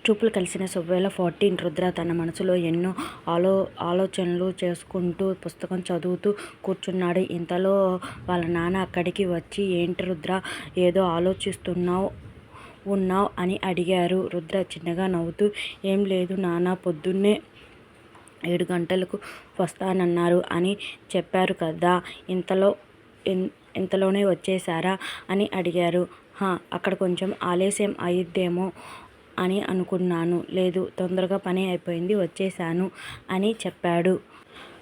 చూపులు కలిసిన శుభవేళ 14 రుద్ర తన మనసులో ఎన్నో ఆలోచనలు చేసుకుంటూ పుస్తకం చదువుతూ కూర్చున్నాడు. ఇంతలో వాళ్ళ నాన్న అక్కడికి వచ్చి, ఏంటి రుద్ర, ఏదో ఉన్నావ్ అని అడిగారు. రుద్ర చిన్నగా నవ్వుతూ, ఏం లేదు నాన్న, పొద్దున్నే 7 గంటలకు వస్తానన్నారు అని చెప్పారు కదా, ఇంతలోనే వచ్చేసారా అని అడిగారు. అక్కడ కొంచెం ఆలస్యం అయిద్దేమో అని అనుకున్నాను. లేదు, తొందరగా పని అయిపోయింది, వచ్చేసాను అని చెప్పాడు.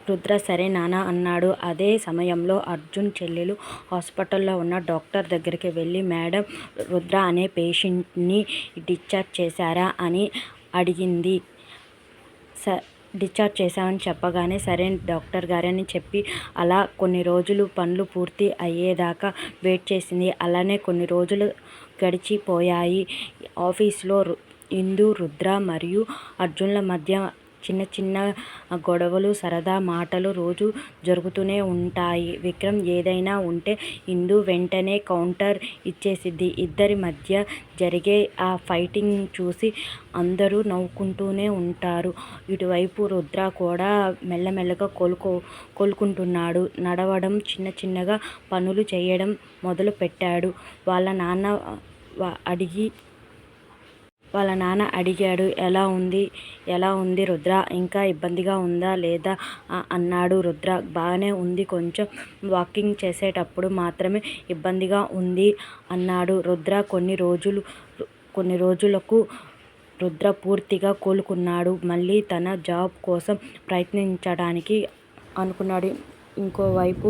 రుద్ర సరే నాన్న అన్నాడు. అదే సమయంలో అర్జున్ చెల్లెలు హాస్పిటల్లో ఉన్న డాక్టర్ దగ్గరికి వెళ్ళి, మేడం, రుద్ర అనే పేషెంట్ని డిశ్చార్జ్ చేశారా అని అడిగింది. డిశ్చార్జ్ చేశామని చెప్పగానే, సరే డాక్టర్ గారని చెప్పి అలా కొన్ని రోజులు పనులు పూర్తి అయ్యేదాకా వెయిట్ చేసింది. అలానే కొన్ని రోజులు గడిచిపోయాయి. ఆఫీస్లో ఇందు, రుద్ర మరియు అర్జున్ల మధ్య చిన్న చిన్న గొడవలు, సరదా మాటలు రోజు జరుగుతూనే ఉంటాయి. విక్రమ్ ఏదైనా ఉంటే ఇందు వెంటనే కౌంటర్ ఇచ్చేసిద్ది. ఇద్దరి మధ్య జరిగే ఆ ఫైటింగ్ చూసి అందరూ నవ్వుకుంటూనే ఉంటారు. ఇటువైపు రుద్ర కూడా మెల్లమెల్లగా కోలుకుంటున్నాడు. నడవడం, చిన్న చిన్నగా పనులు చేయడం మొదలు పెట్టాడు. వాళ్ళ నాన్న అడిగాడు, ఎలా ఉంది రుద్ర, ఇంకా ఇబ్బందిగా ఉందా లేదా అన్నాడు. రుద్ర బాగానే ఉంది, కొంచెం వాకింగ్ చేసేటప్పుడు మాత్రమే ఇబ్బందిగా ఉంది అన్నాడు. కొన్ని రోజులకు రుద్ర పూర్తిగా కోలుకున్నాడు. మళ్ళీ తన జాబ్ కోసం ప్రయత్నించడానికి అనుకున్నాడు. ఇంకోవైపు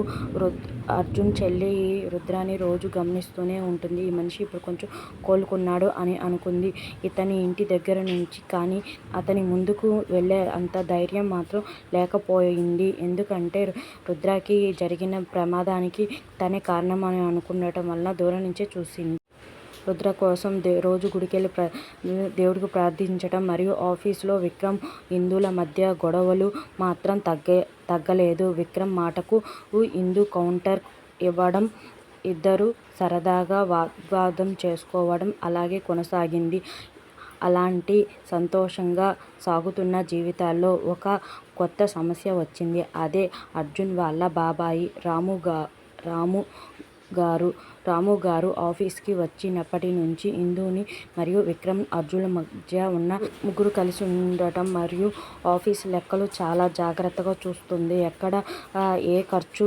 అర్జున్ చెల్లి రుద్రాని రోజు గమనిస్తూనే ఉంటుంది. ఈ మనిషి ఇప్పుడు కొంచెం కోలుకున్నాడు అని అనుకుంది. ఇతని ఇంటి దగ్గర నుంచి కానీ అతని ముందుకు వెళ్ళే అంత ధైర్యం మాత్రం లేకపోయింది. ఎందుకంటే రుద్రకి జరిగిన ప్రమాదానికి తనే కారణం అని అనుకుండటం వల్ల దూరం నుంచే చూసింది. రుద్ర కోసం రోజు గుడికెళ్ళి దేవుడికి ప్రార్థించటం మరియు ఆఫీసులో విక్రమ్, ఇందుల మధ్య గొడవలు మాత్రం తగ్గలేదు. విక్రమ్ మాటకు ఇందు కౌంటర్ ఇవ్వడం, ఇద్దరు సరదాగా వాగ్వాదం చేసుకోవడం అలాగే కొనసాగింది. అలాంటి సంతోషంగా సాగుతున్న జీవితాల్లో ఒక కొత్త సమస్య వచ్చింది. అదే అర్జున్ వాళ్ళ బాబాయి రాము గారు ఆఫీస్కి వచ్చినప్పటి నుంచి ఇందుని మరియు విక్రమ్, అర్జున్ల మధ్య ఉన్న ముగ్గురు కలిసి ఉండటం మరియు ఆఫీస్ లెక్కలు చాలా జాగ్రత్తగా చూస్తుంది. ఎక్కడ ఏ ఖర్చు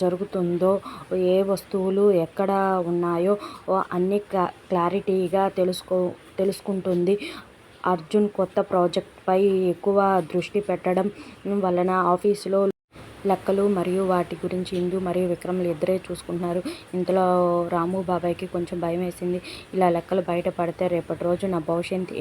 జరుగుతుందో, ఏ వస్తువులు ఎక్కడ ఉన్నాయో అన్ని క్లారిటీగా తెలుసుకుంటుంది. అర్జున్ కొత్త ప్రాజెక్ట్పై ఎక్కువ దృష్టి పెట్టడం వలన ఆఫీసులో లెక్కలు మరియు వాటి గురించి ఇందు మరియు విక్రమ్లు ఇద్దరే చూసుకుంటున్నారు. ఇంతలో రాము బాబాయ్కి కొంచెం భయం వేసింది. ఇలా లెక్కలు బయట పడితే రేపటి రోజు నా భవిష్యత్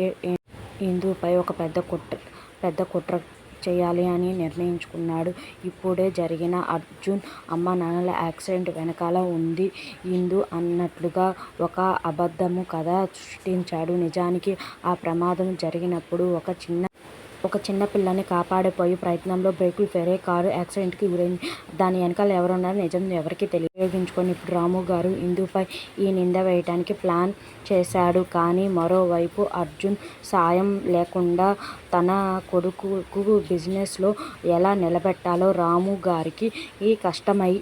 ఇందుపై ఒక పెద్ద కుట్ర చేయాలి అని నిర్ణయించుకున్నాడు. ఇప్పుడే జరిగిన అర్జున్ అమ్మ నాన్నల యాక్సిడెంట్ వెనకాల ఉంది ఇందు అన్నట్లుగా ఒక అబద్ధము కథ సృష్టించాడు. నిజానికి ఆ ప్రమాదం జరిగినప్పుడు ఒక చిన్న పిల్లని కాపాడిపోయే ప్రయత్నంలో బ్రేకులు ఫెయిల్, కారు యాక్సిడెంట్కి గురైంది. దాని వెనకాల ఎవరున్నారో నిజం ఎవరికీ తెలియదు. ఉపయోగించుకొని ఇప్పుడు రాము గారు ఇందుపై ఈ నింద వేయడానికి ప్లాన్ చేశాడు. కానీ మరోవైపు అర్జున్ సాయం లేకుండా తన కొడుకు బిజినెస్లో ఎలా నిలబెట్టాలో రాము గారికి కష్టమై,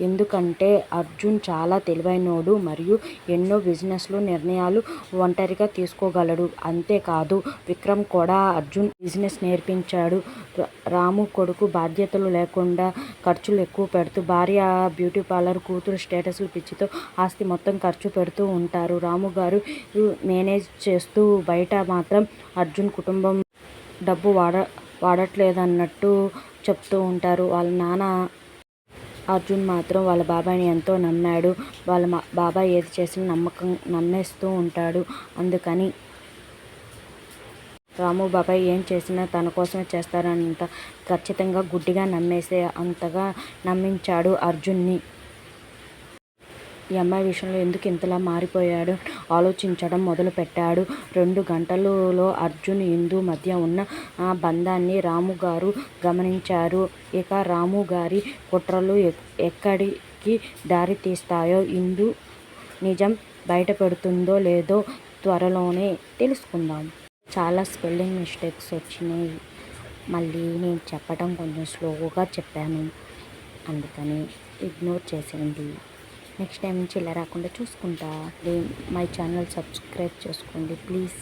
ఎందుకంటే అర్జున్ చాలా తెలివైనోడు మరియు ఎన్నో బిజినెస్లో నిర్ణయాలు ఒంటరిగా తీసుకోగలడు. అంతేకాదు, విక్రమ్ కూడా అర్జున్ బిజినెస్ నేర్పించాడు. రాము కొడుకు బాధ్యతలు లేకుండా ఖర్చులు ఎక్కువ పెడుతూ, భార్య బ్యూటీ పార్లర్, కూతురు స్టేటస్ల పిచ్చితో ఆస్తి మొత్తం ఖర్చు పెడుతూ ఉంటారు. రాము గారు మేనేజ్ చేస్తూ బయట మాత్రం అర్జున్ కుటుంబం డబ్బు వాడట్లేదన్నట్టు చెప్తూ ఉంటారు. వాళ్ళ నాన్న అర్జున్ మాత్రం వాళ్ళ బాబాయ్ని ఎంతో నమ్మాడు. వాళ్ళ బాబాయ్ ఏది చేసినా నమ్మేస్తూ ఉంటాడు. అందుకని రాము బాబాయ్ ఏం చేసినా తన కోసమే చేస్తారంట ఖచ్చితంగా గుడ్డిగా నమ్మేసే అంతగా నమ్మించాడు అర్జున్ని. ఈ అమ్మాయి విషయంలో ఎందుకు ఇంతలా మారిపోయాడు ఆలోచించడం మొదలుపెట్టాడు. 2 గంటలలో అర్జున్, ఇందు మధ్య ఉన్న బంధాన్ని రాము గారు గమనించారు. ఇక రాము గారి కుట్రలు ఎక్కడికి దారి తీస్తాయో, ఇందు నిజం బయటపెడుతుందో లేదో త్వరలోనే తెలుసుకుందాం. చాలా స్పెల్లింగ్ మిస్టేక్స్ వచ్చినాయి. మళ్ళీ నేను చెప్పడం కొంచెం స్లోగా చెప్పాను, అందుకని ఇగ్నోర్ చేసేయండి. నెక్స్ట్ టైం నుంచి ఇలా రాకుండా చూసుకుంటా. మై ఛానల్ సబ్స్క్రైబ్ చేసుకోండి ప్లీజ్.